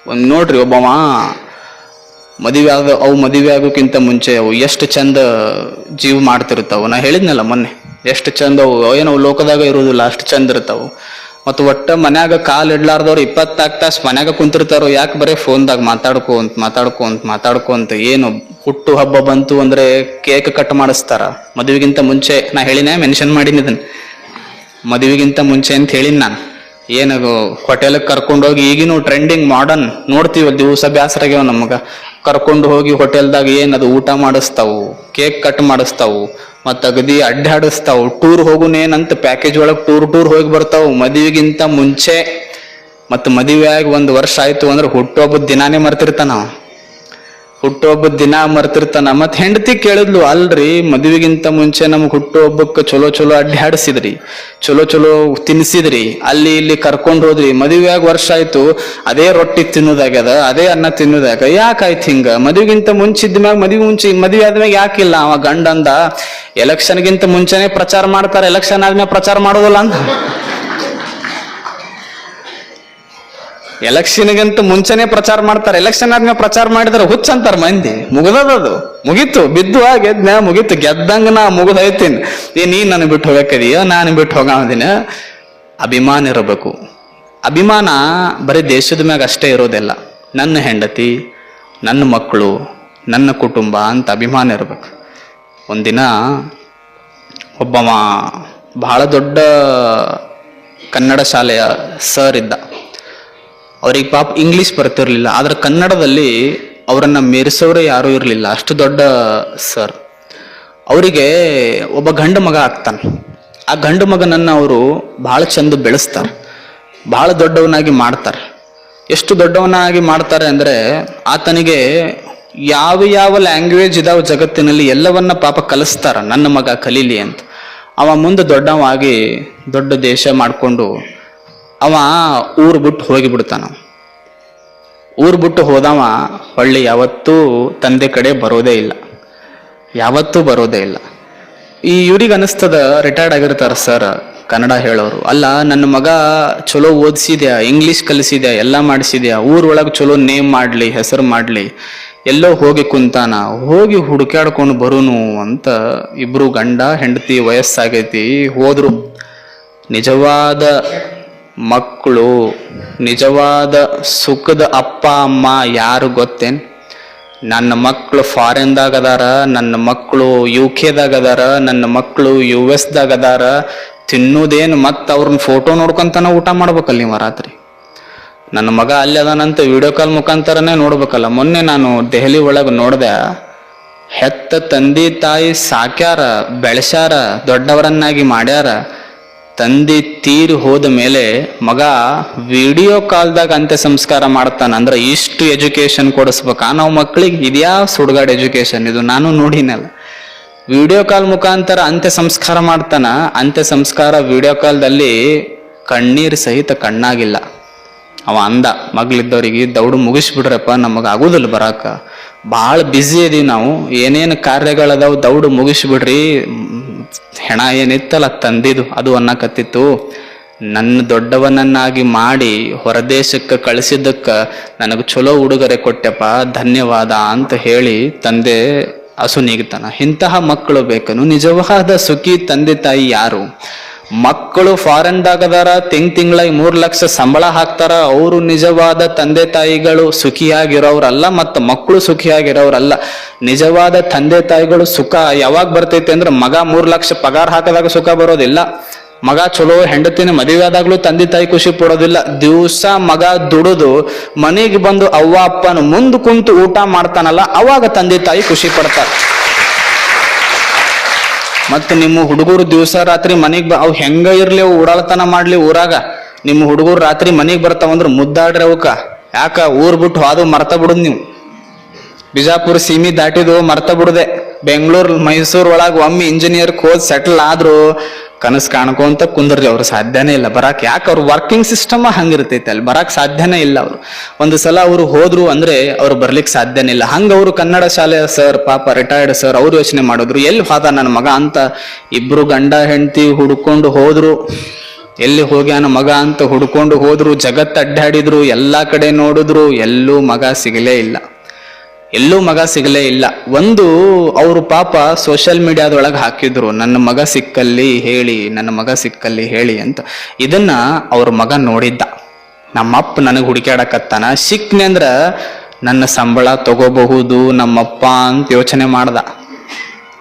ಒಂದು ನೋಡ್ರಿ, ಒಬ್ಬವ ಮದುವೆ ಆಗೋಕ್ಕಿಂತ ಮುಂಚೆ ಅವು ಎಷ್ಟು ಚಂದ ಜೀವ ಮಾಡ್ತಿರ್ತಾವ. ನಾ ಹೇಳಿದ್ನಲ್ಲ ಮೊನ್ನೆ, ಎಷ್ಟು ಚಂದ ಅವು ಏನೋ ಲೋಕದಾಗ ಇರುವುದಿಲ್ಲ, ಅಷ್ಟು ಚಂದ ಇರ್ತಾವು. ಮತ್ತು ಒಟ್ಟ ಮನ್ಯಾಗ ಕಾಲ್ ಇಡ್ಲಾರ್ದವ್ರು 24 ತಾಸು ಮನ್ಯಾಗ ಕುಂತಿರ್ತಾರೋ, ಯಾಕೆ ಬರೀ ಫೋನ್ದಾಗ ಮಾತಾಡ್ಕೊಂತ ಏನು ಹುಟ್ಟು ಹಬ್ಬ ಬಂತು ಅಂದ್ರೆ ಕೇಕ್ ಕಟ್ ಮಾಡಿಸ್ತಾರ. ಮದುವೆಗಿಂತ ಮುಂಚೆ ನಾ ಹೇಳಿನೇ, ಮೆನ್ಷನ್ ಮಾಡೀನಿ ಇದನ್ನ, ಮದುವೆಗಿಂತ ಮುಂಚೆ ಅಂತ ಹೇಳಿನಿ ನಾನು. ಏನು ಹೋಟೆಲ್ಗೆ ಕರ್ಕೊಂಡೋಗಿ, ಈಗಿನೂ ಟ್ರೆಂಡಿಂಗ್ ಮಾಡರ್ನ್ ನೋಡ್ತೀವಿ, ದಿವಸ ಬ್ಯಾಸರಾಗ್ಯಾವ ನಮಗ. ಕರ್ಕೊಂಡು ಹೋಗಿ ಹೋಟೆಲ್ದಾಗ ಏನದು ಊಟ ಮಾಡಿಸ್ತಾವು, ಕೇಕ್ ಕಟ್ ಮಾಡಿಸ್ತಾವು, ಮತ್ತು ಅಗದಿ ಅಡ್ಡಾಡಿಸ್ತಾವು. ಟೂರ್ ಹೋಗುನೇನಂತ ಪ್ಯಾಕೇಜ್ ಒಳಗೆ ಟೂರ್ ಹೋಗಿ ಬರ್ತಾವು ಮದುವೆಗಿಂತ ಮುಂಚೆ. ಮತ್ತು ಮದುವೆ ಆಗಿ 1 ವರ್ಷ ಆಯ್ತು ಅಂದ್ರೆ ಹುಟ್ಟುಹಬ್ಬದ ದಿನಾನೇ ಮರ್ತಿರ್ತಾನ. ಹುಟ್ಟುಹಬ್ಬದ ದಿನ ಮರ್ತಿರ್ತಾನ. ಮತ್ತು ಹೆಂಡತಿ ಕೇಳಿದ್ಲು, ಅಲ್ರಿ ಮದುವೆಗಿಂತ ಮುಂಚೆ ನಮ್ಗೆ ಹುಟ್ಟುಹಬ್ಬಕ್ಕೆ ಚಲೋ ಅಡ್ಡಾಡಿಸಿದ್ರಿ, ಚಲೋ ತಿನ್ಸಿದ್ರಿ, ಅಲ್ಲಿ ಇಲ್ಲಿ ಕರ್ಕೊಂಡು ಹೋದ್ರಿ. ಮದುವೆಯಾಗಿ ವರ್ಷ ಆಯ್ತು, ಅದೇ ರೊಟ್ಟಿ ತಿನ್ನೋದಾಗ್ಯದ, ಅದೇ ಅನ್ನ ತಿನ್ನೋದಾಗ, ಯಾಕಾಯ್ತು ಹಿಂಗ? ಮದುವೆಗಿಂತ ಮುಂಚಿದ ಮ್ಯಾಗ ಮದುವೆ ಆದ್ಮ್ಯಾಗ ಯಾಕಿಲ್ಲ? ಅವ ಗಂಡ ಅಂದ, ಎಲೆಕ್ಷನ್ಗಿಂತ ಮುಂಚೆನೆ ಪ್ರಚಾರ ಮಾಡ್ತಾರೆ, ಎಲೆಕ್ಷನ್ ಆದ್ಮೇಲೆ ಪ್ರಚಾರ ಮಾಡೋದಿಲ್ಲ ಅಂತ. ಎಲೆಕ್ಷನ್ಗಿಂತ ಮುಂಚೆನೆ ಪ್ರಚಾರ ಮಾಡ್ತಾರೆ, ಎಲೆಕ್ಷನ್ ಆದ್ಮೇಲೆ ಪ್ರಚಾರ ಮಾಡಿದ್ರೆ ಹುಚ್ಚ ಅಂತಾರ ಮಂದಿ. ಮುಗಿದದು, ಮುಗೀತು, ಬಿದ್ದು ಗೆದ್ನ, ಮುಗೀತು, ಗೆದ್ದಂಗ ನಾ ಮುಗಿದೈತೀನಿ. ನೀನ್ ನನಗೆ ಬಿಟ್ಟು ಹೋಗಕ್ಕದೀಯ, ನಾನು ಬಿಟ್ಟು ಹೋಗೋದಿನ. ಅಭಿಮಾನ ಇರಬೇಕು. ಅಭಿಮಾನ ಬರೀ ದೇಶದ ಮ್ಯಾಗ ಅಷ್ಟೇ ಇರೋದಿಲ್ಲ, ನನ್ನ ಹೆಂಡತಿ, ನನ್ನ ಮಕ್ಕಳು, ನನ್ನ ಕುಟುಂಬ ಅಂತ ಅಭಿಮಾನ ಇರ್ಬೇಕು. ಒಂದಿನ ಒಬ್ಬವ ಬಹಳ ದೊಡ್ಡ ಕನ್ನಡ ಶಾಲೆಯ ಸರ್ ಇದ್ದ. ಅವ್ರಿಗೆ ಪಾಪ ಇಂಗ್ಲಿಷ್ ಬರ್ತಿರ್ಲಿಲ್ಲ, ಆದ್ರೆ ಕನ್ನಡದಲ್ಲಿ ಅವರನ್ನ ಮೀರಿಸೋರೇ ಯಾರೂ ಇರಲಿಲ್ಲ, ಅಷ್ಟು ದೊಡ್ಡ ಸರ್. ಅವರಿಗೆ ಒಬ್ಬ ಗಂಡು ಮಗ ಆಗ್ತಾನೆ. ಆ ಗಂಡು ಮಗನನ್ನ ಅವರು ಬಹಳ ಚಂದ ಬೆಳೆಸ್ತಾರೆ, ಬಹಳ ದೊಡ್ಡವನಾಗಿ ಮಾಡ್ತಾರೆ. ಎಷ್ಟು ದೊಡ್ಡವನಾಗಿ ಮಾಡ್ತಾರೆ ಅಂದ್ರೆ, ಆತನಿಗೆ ಯಾವ ಲ್ಯಾಂಗ್ವೇಜ್ ಇದಾವ ಜಗತ್ತಿನಲ್ಲಿ ಎಲ್ಲವನ್ನ ಪಾಪ ಕಲಿಸ್ತಾರ, ನನ್ನ ಮಗ ಕಲೀಲಿ ಅಂತ. ಅವ ಮುಂದೆ ದೊಡ್ಡವಾಗಿ ದೊಡ್ಡ ದೇಶ ಮಾಡಿಕೊಂಡು ಅವ ಊರು ಬಿಟ್ಟು ಹೋಗಿಬಿಡ್ತಾನ. ಊರು ಬಿಟ್ಟು ಹೋದವ ಹೊಳ್ಳಿ ಯಾವತ್ತೂ ತಂದೆ ಕಡೆ ಬರೋದೇ ಇಲ್ಲ, ಯಾವತ್ತೂ ಬರೋದೇ ಇಲ್ಲ. ಈ ಇವ್ರಿಗೆ ಅನಿಸ್ತದ, ರಿಟೈರ್ಡ್ ಆಗಿರ್ತಾರ ಸರ್ ಕನ್ನಡ ಹೇಳೋರು, ಅಲ್ಲ ನನ್ನ ಮಗ ಚಲೋ ಓದಿಸಿದ್ಯಾ, ಇಂಗ್ಲಿಷ್ ಕಲಿಸಿದ್ಯಾ, ಎಲ್ಲ ಮಾಡಿಸಿದ್ಯಾ, ಊರೊಳಗೆ ಚಲೋ ನೇಮ್ ಮಾಡಲಿ, ಹೆಸರು ಮಾಡಲಿ, ಎಲ್ಲೋ ಹೋಗಿ ಕುಂತಾನ, ಹೋಗಿ ಹುಡುಕಾಡ್ಕೊಂಡು ಬರುನು ಅಂತ ಇಬ್ರು ಗಂಡ ಹೆಂಡತಿ, ವಯಸ್ಸಾಗೈತಿ, ಹೋದ್ರು. ನಿಜವಾದ ಮಕ್ಕಳು, ನಿಜವಾದ ಸುಖದ ಅಪ್ಪ ಅಮ್ಮ ಯಾರು ಗೊತ್ತೇನ್? ನನ್ನ ಮಕ್ಕಳು ಫಾರಿನ್ದಾಗ ಅದಾರ, ನನ್ನ ಮಕ್ಕಳು UK ದಾಗ ಅದಾರ, ನನ್ನ ಮಕ್ಕಳು US ದಾಗ ಅದಾರ. ತಿನ್ನೋದೇನು ಮತ್ತೆ ಅವ್ರನ್ನ ಫೋಟೋ ನೋಡ್ಕೊಂತಾನ ಊಟ ಮಾಡ್ಬೇಕಲ್ಲ ನೀವು ರಾತ್ರಿ. ನನ್ನ ಮಗ ಅಲ್ಲಿ ಅದಾನಂತ ವಿಡಿಯೋ ಕಾಲ್ ಮುಖಾಂತರನೇ ನೋಡ್ಬೇಕಲ್ಲ. ಮೊನ್ನೆ ನಾನು ದೆಹಲಿ ಒಳಗೆ ನೋಡ್ದೆ, ಹೆತ್ತ ತಂದೆ ತಾಯಿ ಸಾಕ್ಯಾರ, ಬೆಳೆಸ್ಯಾರ, ದೊಡ್ಡವರನ್ನಾಗಿ ಮಾಡ್ಯಾರ. ತಂದೆ ತೀರಿ ಹೋದ ಮೇಲೆ ಮಗ ವಿಡಿಯೋ ಕಾಲ್ದಾಗ ಅಂತ್ಯ ಸಂಸ್ಕಾರ ಮಾಡ್ತಾನ. ಅಂದ್ರೆ ಇಷ್ಟು ಎಜುಕೇಶನ್ ಕೊಡಿಸ್ಬೇಕಾ ನಾವು ಮಕ್ಕಳಿಗೆ? ಇದ್ಯಾ ಸುಡ್ಗಾಡ್ ಎಜುಕೇಶನ್ ಇದು? ನಾನು ನೋಡಿನಲ್ಲ. ವಿಡಿಯೋ ಕಾಲ್ ಮುಖಾಂತರ ಅಂತ್ಯ ಸಂಸ್ಕಾರ ಮಾಡ್ತಾನ. ಅಂತ್ಯ ಸಂಸ್ಕಾರ ವಿಡಿಯೋ ಕಾಲ್ದಲ್ಲಿ ಕಣ್ಣೀರು ಸಹಿತ ಕಣ್ಣಾಗಿಲ್ಲ. ಅವ ಅಂದ ಮಗಳಿದ್ದವ್ರಿಗೆ, ದೌಡು ಮುಗಿಸ್ಬಿಡ್ರಪ್ಪ, ನಮಗೆ ಆಗೋದಿಲ್ಲ ಬರಾಕ, ಭಾಳ ಬ್ಯುಸಿ ಇದೀವಿ ನಾವು, ಏನೇನು ಕಾರ್ಯಗಳದಾವು ದೌಡು ಮುಗಿಸ್ಬಿಡ್ರಿ, ಹೆಣ ಏನಿತ್ತಲ್ಲ ತಂದಿದ್ದು ಅದು ಅನ್ನಕತ್ತಿತ್ತು. ನನ್ನ ದೊಡ್ಡವನನ್ನಾಗಿ ಮಾಡಿ ಹೊರದೇಶಕ್ಕೆ ಕಳಿಸಿದ್ದಕ್ಕೆ ನನಗೆ ಚಲೋ ಉಡುಗೊರೆ ಕೊಟ್ಟೆಪ್ಪ, ಧನ್ಯವಾದ ಅಂತ ಹೇಳಿ ತಂದೆ ಹಸು ನೀಗ್ತಾನ. ಇಂತಹ ಮಕ್ಕಳು ಬೇಕನು. ನಿಜವಾದ ಸುಖಿ ತಂದೆ ತಾಯಿ ಯಾರು? ಮಕ್ಕಳು ಫಾರಿನ್ದಾಗದಾರ, ತಿಂಗಳಿಗೆ 3 ಲಕ್ಷ ಸಂಬಳ ಹಾಕ್ತಾರ, ಅವರು ನಿಜವಾದ ತಂದೆ ತಾಯಿಗಳು ಸುಖಿಯಾಗಿರೋರಲ್ಲ, ಮತ್ತು ಮಕ್ಕಳು ಸುಖಿಯಾಗಿರೋರಲ್ಲ. ನಿಜವಾದ ತಂದೆ ತಾಯಿಗಳು ಸುಖ ಯಾವಾಗ ಬರ್ತೈತಿ ಅಂದ್ರೆ, ಮಗ 3 ಲಕ್ಷ ಪಗಾರ ಹಾಕದಾಗ ಸುಖ ಬರೋದಿಲ್ಲ. ಮಗ ಚಲೋ ಹೆಂಡತಿನ ಮದುವೆ ಆದಾಗ್ಲೂ ತಂದೆ ತಾಯಿ ಖುಷಿ ಪಡೋದಿಲ್ಲ. ದಿವಸ ಮಗ ದುಡಿದು ಮನೆಗೆ ಬಂದು ಅವ್ವ ಅಪ್ಪನ ಮುಂದೆ ಕುಂತು ಊಟ ಮಾಡ್ತಾನಲ್ಲ, ಅವಾಗ ತಂದೆ ತಾಯಿ ಖುಷಿ ಪಡ್ತಾರೆ. ಮತ್ತು ನಿಮ್ಮ ಹುಡುಗರು ದಿವಸ ರಾತ್ರಿ ಮನೆಗೆ ಅವು ಹೆಂಗ ಇರ್ಲಿ, ಅವು ಓಡಾಳ್ತನ ಮಾಡ್ಲಿ ಊರಾಗ, ನಿಮ್ಮ ಹುಡುಗರು ರಾತ್ರಿ ಮನೆಗೆ ಬರ್ತಾವಂದ್ರೆ ಮುದ್ದಾಡ್ರಿ ಅವಕ್ಕ. ಯಾಕ? ಊರ್ ಬಿಟ್ಟು ಅದು ಮರ್ತ ಬಿಡುದು ನೀವು. ಬಿಜಾಪುರ ಸೀಮಿ ದಾಟಿದು ಮರ್ತ ಬಿಡುದೆ. ಬೆಂಗಳೂರು ಮೈಸೂರು ಒಳಗೆ ಒಮ್ಮೆ ಇಂಜಿನಿಯರ್ ಹೋದ್ ಸೆಟಲ್ ಆದ್ರು ಕನಸು ಕಾಣ್ಕೊಂತ ಕುಂದ್ರಿ, ಅವ್ರು ಸಾಧ್ಯನೇ ಇಲ್ಲ ಬರಾಕ್. ಯಾಕೆ? ಅವ್ರ ವರ್ಕಿಂಗ್ ಸಿಸ್ಟಮ್ ಹಂಗಿರ್ತೈತೆ, ಅಲ್ಲಿ ಬರಾಕ್ ಸಾಧ್ಯನೇ ಇಲ್ಲ. ಅವ್ರು ಒಂದು ಸಲ ಅವರು ಹೋದ್ರು ಅಂದ್ರೆ ಅವ್ರು ಬರ್ಲಿಕ್ಕೆ ಸಾಧ್ಯನೇ ಇಲ್ಲ. ಹಂಗ ಅವರು ಕನ್ನಡ ಶಾಲೆಯ ಸರ್, ಪಾಪ ರಿಟೈರ್ಡ್ ಸರ್, ಅವ್ರು ಯೋಚನೆ ಮಾಡಿದ್ರು, ಎಲ್ಲಿ ಹೋದ ನನ್ನ ಮಗ ಅಂತ. ಇಬ್ರು ಗಂಡ ಹೆಂಡತಿ ಹುಡ್ಕೊಂಡು ಹೋದ್ರು, ಎಲ್ಲಿ ಹೋಗ್ಯಾನ ಮಗ ಅಂತ ಹುಡ್ಕೊಂಡು ಹೋದ್ರು, ಜಗತ್ತು ಅಡ್ಡಾಡಿದ್ರು, ಎಲ್ಲಾ ಕಡೆ ನೋಡಿದ್ರು, ಎಲ್ಲೂ ಮಗ ಸಿಗಲೇ ಇಲ್ಲ. ಎಲ್ಲೂ ಮಗ ಸಿಗಲೇ ಇಲ್ಲ. ಒಂದು ಅವರು ಪಾಪ ಸೋಷಿಯಲ್ ಮೀಡಿಯಾದೊಳಗೆ ಹಾಕಿದ್ರು, ನನ್ನ ಮಗ ಸಿಕ್ಕಲ್ಲಿ ಹೇಳಿ, ನನ್ನ ಮಗ ಸಿಕ್ಕಲ್ಲಿ ಹೇಳಿ ಅಂತ. ಇದನ್ನ ಅವ್ರ ಮಗ ನೋಡಿದ್ದ. ನಮ್ಮಪ್ಪ ನನಗೆ ಹುಡುಕ್ಯಾಡಕತ್ತಾನ, ಸಿಕ್ನೆ ಅಂದ್ರ ನನ್ನ ಸಂಬಳ ತಗೋಬಹುದು ನಮ್ಮಪ್ಪ ಅಂತ ಯೋಚನೆ ಮಾಡ್ದ.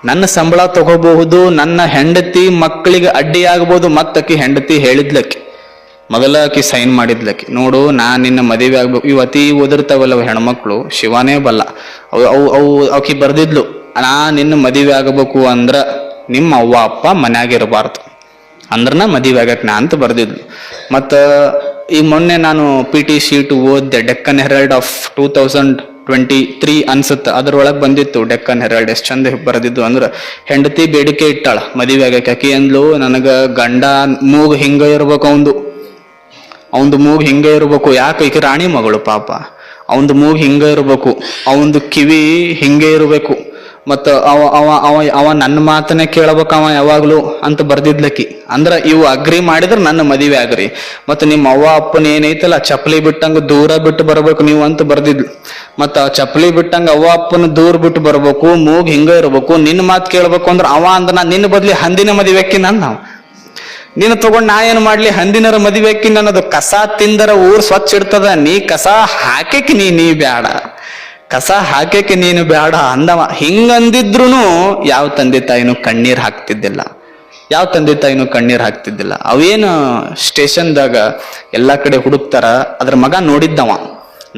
ನನ್ನ ಸಂಬಳ ತಗೋಬಹುದು, ನನ್ನ ಹೆಂಡತಿ ಮಕ್ಕಳಿಗೆ ಅಡ್ಡಿ ಆಗ್ಬೋದು. ಮತ್ತಕಿ ಹೆಂಡತಿ ಹೇಳಿದ್ಲಕ್ಕಿ, ಮೊದಲ ಆಕಿ ಸೈನ್ ಮಾಡಿದ್ಲಕ್ಕಿ, ನೋಡು ನಾ ನಿನ್ನ ಮದುವೆ ಆಗ್ಬೇಕು. ಇವು ಅತಿ ಓದಿರ್ತಾವಲ್ಲ ಹೆಣ್ಮಕ್ಳು, ಶಿವನೇ ಬಲ್ಲ. ಅವು ಆಕಿ ಬರ್ದಿದ್ಲು, ನಾ ನಿನ್ನ ಮದುವೆ ಆಗಬೇಕು ಅಂದ್ರ ನಿಮ್ಮ ಅವ್ವ ಅಪ್ಪ ಮನ್ಯಾಗಿರಬಾರ್ದು ಅಂದ್ರನ ಮದುವೆ ಆಗಕ್ ನಾ ಅಂತ ಬರ್ದಿದ್ಲು. ಮತ್ತ ಈ ಮೊನ್ನೆ ನಾನು PT ಶೀಟ್ ಓದ್ದೆ, ಡೆಕ್ಕನ್ ಹೆರಾಲ್ಡ್ ಆಫ್ 2023 ಅನ್ಸುತ್ತ, ಅದ್ರೊಳಗೆ ಬಂದಿತ್ತು ಡೆಕ್ಕನ್ ಹೆರಾಲ್ಡ್. ಎಷ್ಟ್ ಚಂದ ಬರೆದಿದ್ದು ಅಂದ್ರ, ಹೆಂಡತಿ ಬೇಡಿಕೆ ಇಟ್ಟಾಳ ಮದುವೆ ಆಗಕ್ಕೆ. ಆಕಿ ಅಂದ್ಲು, ನನಗ ಗಂಡ ಮೂಗ್ ಹಿಂಗ ಇರ್ಬೇಕು, ಅವಂದು ಮೂಗ್ ಹಿಂಗ ಇರ್ಬೇಕು. ಯಾಕೆ? ಈಕೆ ರಾಣಿ ಮಗಳು ಪಾಪ, ಅವಂದು ಮೂಗ್ ಹಿಂಗ ಇರ್ಬೇಕು, ಅವಂದು ಕಿವಿ ಹಿಂಗೆ ಇರ್ಬೇಕು, ಮತ್ತ ಅವ ಅವ ಅವ ಅವ ನನ್ನ ಮಾತನ್ನೇ ಕೇಳಬೇಕ ಅವ ಯಾವಾಗ್ಲೂ ಅಂತ ಬರ್ದಿದ್ಲಕ್ಕಿ. ಅಂದ್ರ ಇವು ಅಗ್ರಿ ಮಾಡಿದ್ರ ನನ್ನ ಮದುವೆ ಆಗ್ರಿ. ಮತ್ತ ನಿಮ್ಮ ಅವ್ವ ಅಪ್ಪನ ಏನೈತಲ್ಲ ಚಪ್ಪಲಿ ಬಿಟ್ಟಂಗ ದೂರ ಬಿಟ್ಟು ಬರ್ಬೇಕು ನೀವು ಅಂತ ಬರ್ದಿದ್ಲು. ಮತ್ತ ಚಪ್ಪಲಿ ಬಿಟ್ಟಂಗ ಅವ್ವ ಅಪ್ಪನ ದೂರ ಬಿಟ್ಟು ಬರ್ಬೇಕು, ಮೂಗ್ ಹಿಂಗ ಇರ್ಬೇಕು, ನಿನ್ನ ಮಾತು ಕೇಳ್ಬೇಕು ಅಂದ್ರ ಅವ ಅಂದ, ನಾ ನಿನ್ನ ಬದ್ಲಿ ಹಂದಿನ ಮದುವೆ ಅಕ್ಕಿ ನಾವು. ನೀನು ತಗೊಂಡ್ ನಾ ಏನ್ ಮಾಡ್ಲಿ, ಹಂದಿನರ ಮದುವೆ ಅಕ್ಕಿ ನನ್ನದು. ಕಸ ತಿಂದರ ಊರ್ ಸ್ವಚ್ಛ ಇಡ್ತದ, ನೀ ಕಸ ಹಾಕಕ್ಕೆ ನೀ ಬ್ಯಾಡ, ಕಸ ಹಾಕಕ್ಕೆ ನೀನು ಬ್ಯಾಡ ಅಂದವ. ಹಿಂಗಂದಿದ್ರುನು ಯಾವ ತಂದೆ ತಾಯಿನೂ ಕಣ್ಣೀರ್ ಹಾಕ್ತಿದ್ದಿಲ್ಲ, ಯಾವ ತಂದೆ ತಾಯಿನೂ ಕಣ್ಣೀರ್ ಹಾಕ್ತಿದ್ದಿಲ್ಲ. ಅವೇನು ಸ್ಟೇಷನ್ದಾಗ ಎಲ್ಲಾ ಕಡೆ ಹುಡುಕ್ತಾರ, ಅದ್ರ ಮಗ ನೋಡಿದ್ದವ,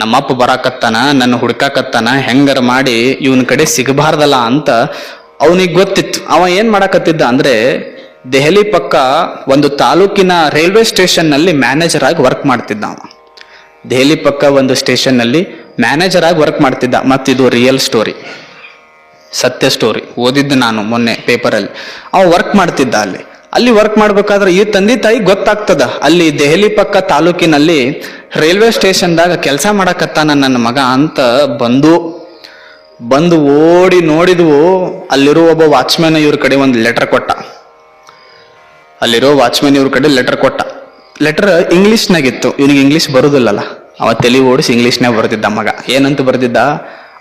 ನಮ್ಮಪ್ಪ ಬರಾಕತ್ತಾನ, ನನ್ನ ಹುಡ್ಕಾಕತ್ತಾನ, ಹೆಂಗಾರ ಮಾಡಿ ಇವನ್ ಕಡೆ ಸಿಗಬಾರ್ದಲ್ಲ ಅಂತ ಅವನಿಗೆ ಗೊತ್ತಿತ್ತು. ಅವ ಏನ್ ಮಾಡಾಕತ್ತಿದ್ದ ಅಂದ್ರೆ, ದೆಹಲಿ ಪಕ್ಕ ಒಂದು ತಾಲೂಕಿನ ರೈಲ್ವೆ ಸ್ಟೇಷನ್ ನಲ್ಲಿ ಮ್ಯಾನೇಜರ್ ಆಗಿ ವರ್ಕ್ ಮಾಡ್ತಿದ್ದ ಅವ. ದೆಹಲಿ ಪಕ್ಕ ಒಂದು ಸ್ಟೇಷನ್ ನಲ್ಲಿ ಮ್ಯಾನೇಜರ್ ಆಗಿ ವರ್ಕ್ ಮಾಡ್ತಿದ್ದ. ಮತ್ತಿದು ರಿಯಲ್ ಸ್ಟೋರಿ, ಸತ್ಯ ಸ್ಟೋರಿ, ಓದಿದ್ದು ನಾನು ಮೊನ್ನೆ ಪೇಪರಲ್ಲಿ. ಅವ ವರ್ಕ್ ಮಾಡ್ತಿದ್ದ ಅಲ್ಲಿ ವರ್ಕ್ ಮಾಡ್ಬೇಕಾದ್ರೆ ಈ ತಂದೆ ತಾಯಿ ಗೊತ್ತಾಗ್ತದ, ಅಲ್ಲಿ ದೆಹಲಿ ಪಕ್ಕ ತಾಲೂಕಿನಲ್ಲಿ ರೈಲ್ವೆ ಸ್ಟೇಷನ್ದಾಗ ಕೆಲಸ ಮಾಡಕತ್ತಾನ ನನ್ನ ಮಗ ಅಂತ ಬಂದು ಓಡಿ ನೋಡಿದ್ವು. ಅಲ್ಲಿರೋ ಒಬ್ಬ ವಾಚ್ಮ್ಯಾನ್ ಇವ್ರ ಕಡೆ ಒಂದು ಲೆಟರ್ ಕೊಟ್ಟ. ಲೆಟರ್ ಇಂಗ್ಲಿಷ್ನಾಗಿತ್ತು. ಇವನಿಗೆ ಇಂಗ್ಲಿಷ್ ಬರುದಿಲ್ಲಲ್ಲ, ಅವ ತಲೆ ಓಡಿಸಿ ಇಂಗ್ಲಿಷ್ನಾಗ ಬರ್ದಿದ್ದ ಮಗ. ಏನಂತ ಬರ್ದಿದ್ದ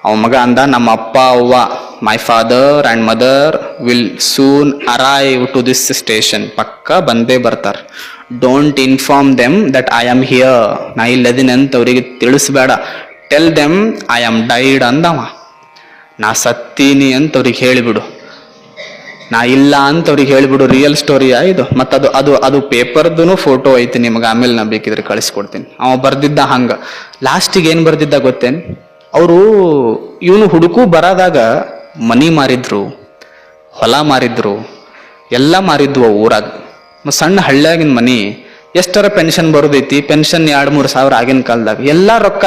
ಅವ ಮಗ ಅಂದ, ನಮ್ಮ ಅಪ್ಪ ಅವ್ವ, my father and mother will soon arrive to this station, ಪಕ್ಕ ಬಂದೇ ಬರ್ತಾರ. Don't inform them that I am here, ನಾ ಇಲ್ಲದಿನ ಅಂತ ಅವ್ರಿಗೆ ತಿಳಿಸ್ಬೇಡ. Tell them I am died ಅಂದವ. ನಾ ಸತ್ತೀನಿ ಅಂತ ಅವ್ರಿಗೆ ಹೇಳಿಬಿಡು, ನಾ ಇಲ್ಲ ಅಂತ ಅವ್ರಿಗೆ ಹೇಳ್ಬಿಡು. ರಿಯಲ್ ಸ್ಟೋರಿಯಾ ಇದು. ಮತ್ತ ಅದು ಪೇಪರ್ದು ಫೋಟೋ ಐತಿ ನಿಮ್ಗೆ, ಆಮೇಲೆ ನಾ ಬೇಕಿದ್ರೆ ಕಳಿಸ್ಕೊಡ್ತೀನಿ. ಅವ ಬರ್ದಿದ್ದ ಹಂಗ. ಲಾಸ್ಟಿಗೆ ಏನ್ ಬರ್ದಿದ್ದ ಗೊತ್ತೇನ್? ಅವರು ಇವನು ಹುಡುಕು ಬರದಾಗ ಮನಿ ಮಾರಿದ್ರು, ಹೊಲ ಮಾರಿದ್ರು, ಎಲ್ಲ ಮಾರಿದ್ವು ಊರಾಗ. ಸಣ್ಣ ಹಳ್ಳಿಯಾಗಿನ ಮನಿ, ಎಷ್ಟರ ಪೆನ್ಷನ್ ಬರೋದೈತಿ, ಪೆನ್ಷನ್ 2-3 ಸಾವಿರ ಆಗಿನ ಕಾಲದಾಗ. ಎಲ್ಲಾ ರೊಕ್ಕ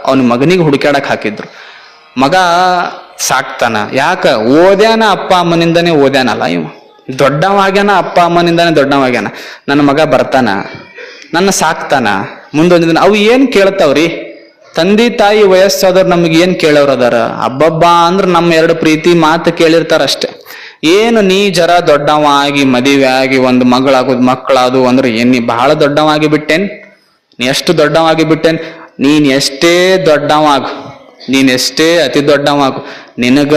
ಅವನ ಮಗನಿಗೆ ಹುಡುಕ್ಯಾಡಕ್ ಹಾಕಿದ್ರು. ಮಗ ಸಾಕ್ತಾನ, ಯಾಕ? ಓದ್ಯಾನ, ಅಪ್ಪ ಅಮ್ಮನಿಂದಾನೇ ಓದ್ಯಾನಲ್ಲ ಇವ. ದೊಡ್ಡವಾಗ್ಯಾನ, ಅಪ್ಪ ಅಮ್ಮನಿಂದಾನೇ ದೊಡ್ಡವಾಗ್ಯಾನ. ನನ್ನ ಮಗ ಬರ್ತಾನ, ನನ್ನ ಸಾಕ್ತಾನ. ಮುಂದೊಂದು ದಿನ ಅವು ಏನ್ ಕೇಳ್ತಾವ್ರಿ? ತಂದೆ ತಾಯಿ ವಯಸ್ಸಾದವ್ರು ನಮ್ಗೆ ಏನ್ ಕೇಳೋರು ಅದಾರ? ಹಬ್ಬಬ್ಬ ಅಂದ್ರ ನಮ್ಮ 2 ಪ್ರೀತಿ ಮಾತು ಕೇಳಿರ್ತಾರ ಅಷ್ಟೆ. ಏನು ನೀ ಜರ ದೊಡ್ಡವಾಗಿ ಮದುವೆ ಆಗಿ ಒಂದು ಮಕ್ಕಳಾದು ಅಂದ್ರೆ ಏನ್ ನೀ ಬಹಳ ದೊಡ್ಡವಾಗಿ ಬಿಟ್ಟೇನ್? ನೀ ಎಷ್ಟು ದೊಡ್ಡವಾಗಿ ಬಿಟ್ಟೇನ್? ನೀನ್ ಎಷ್ಟೇ ದೊಡ್ಡವಾಗು, ನೀನೆಷ್ಟೇ ಅತಿ ದೊಡ್ಡವಾಗು, ನಿನಗ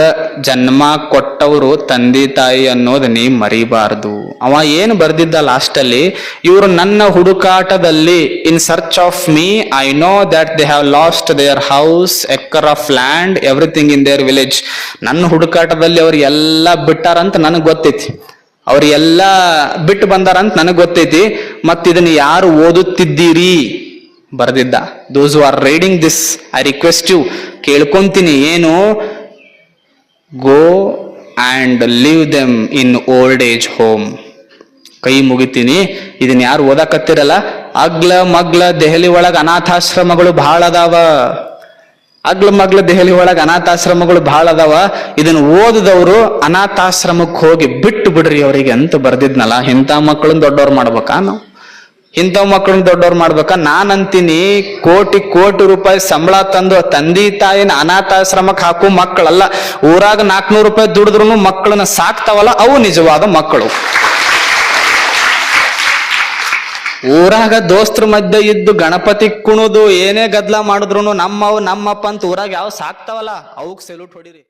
ಜನ್ಮ ಕೊಟ್ಟವರು ತಂದೆ ತಾಯಿ ಅನ್ನೋದು ನೀ ಮರಿಬಾರ್ದು. ಅವ ಏನು ಬರ್ದಿದ್ದ ಲಾಸ್ಟಲ್ಲಿ, ಇವರು ನನ್ನ ಹುಡುಕಾಟದಲ್ಲಿ, in search of me I know that they have lost their house, acre of land, everything in their village. ನನ್ನ ಹುಡುಕಾಟದಲ್ಲಿ ಅವ್ರು ಎಲ್ಲ ಬಿಟ್ಟಾರಂತ ನನಗ್ ಗೊತ್ತೈತಿ, ಅವ್ರು ಎಲ್ಲ ಬಿಟ್ಟು ಬಂದಾರಂತ ನನಗ್ ಗೊತ್ತೈತಿ. ಮತ್ತಿದನ್ನ ಯಾರು ಓದುತ್ತಿದ್ದೀರಿ ಬರ್ದಿದ್ದ. Those who are reading this, I request you, ಕೇಳ್ಕೊಂತೀನಿ, ಏನು, go and leave them in old age home. ಕೈ ಮುಗಿತೀನಿ, ಇದನ್ನ ಯಾರು ಓದಾಕತ್ತಿರಲ್ಲ, ಅಗ್ಲ ಮಗ್ಲ ದೆಹಲಿ ಒಳಗ ಅನಾಥಾಶ್ರಮಗಳು ಬಹಳ ಅದಾವ. ದೆಹಲಿ ಒಳಗ ಅನಾಥಾಶ್ರಮಗಳು ಬಹಳ ಅದಾವ. ಇದನ್ನ ಓದಿದವರು ಅನಾಥಾಶ್ರಮಕ್ಕೆ ಹೋಗಿ ಬಿಟ್ಟು ಬಿಡ್ರಿ ಅವರಿಗೆ ಅಂತ ಬರ್ದಿದ್ನಲ್ಲ. ಇಂಥ ಮಕ್ಕಳನ್ನ ದೊಡ್ಡವ್ರು ಮಾಡ್ಬೇಕಾ ನಾವು? ಇಂಥವ್ ಮಕ್ಕಳನ್ನ ದೊಡ್ಡವ್ರು ಮಾಡ್ಬೇಕಾ? ನಾನಂತೀನಿ, ಕೋಟಿ ರೂಪಾಯಿ ಸಂಬಳ ತಂದು ತಂದೆ ತಾಯಿನ ಅನಾಥಾಶ್ರಮಕ್ಕೆ ಹಾಕು ಮಕ್ಕಳಲ್ಲ, ಊರಾಗ 400 ರೂಪಾಯಿ ದುಡಿದ್ರು ಮಕ್ಕಳನ್ನ ಸಾಕ್ತಾವಲ್ಲ, ಅವು ನಿಜವಾದ ಮಕ್ಕಳು. ಊರಾಗ ದೋಸ್ತ್ರ ಮಧ್ಯೆ ಇದ್ದು ಗಣಪತಿ ಕುಣುದು ಏನೇ ಗದ್ಲ ಮಾಡಿದ್ರು ನಮ್ಮವ್ ನಮ್ಮಪ್ಪ ಅಂತ ಊರಾಗ ಯಾವ ಸಾಕ್ತಾವಲ್ಲ ಅವಕ್ ಸೆಲ್ಯೂಟ್ ಹೊಡಿರಿ.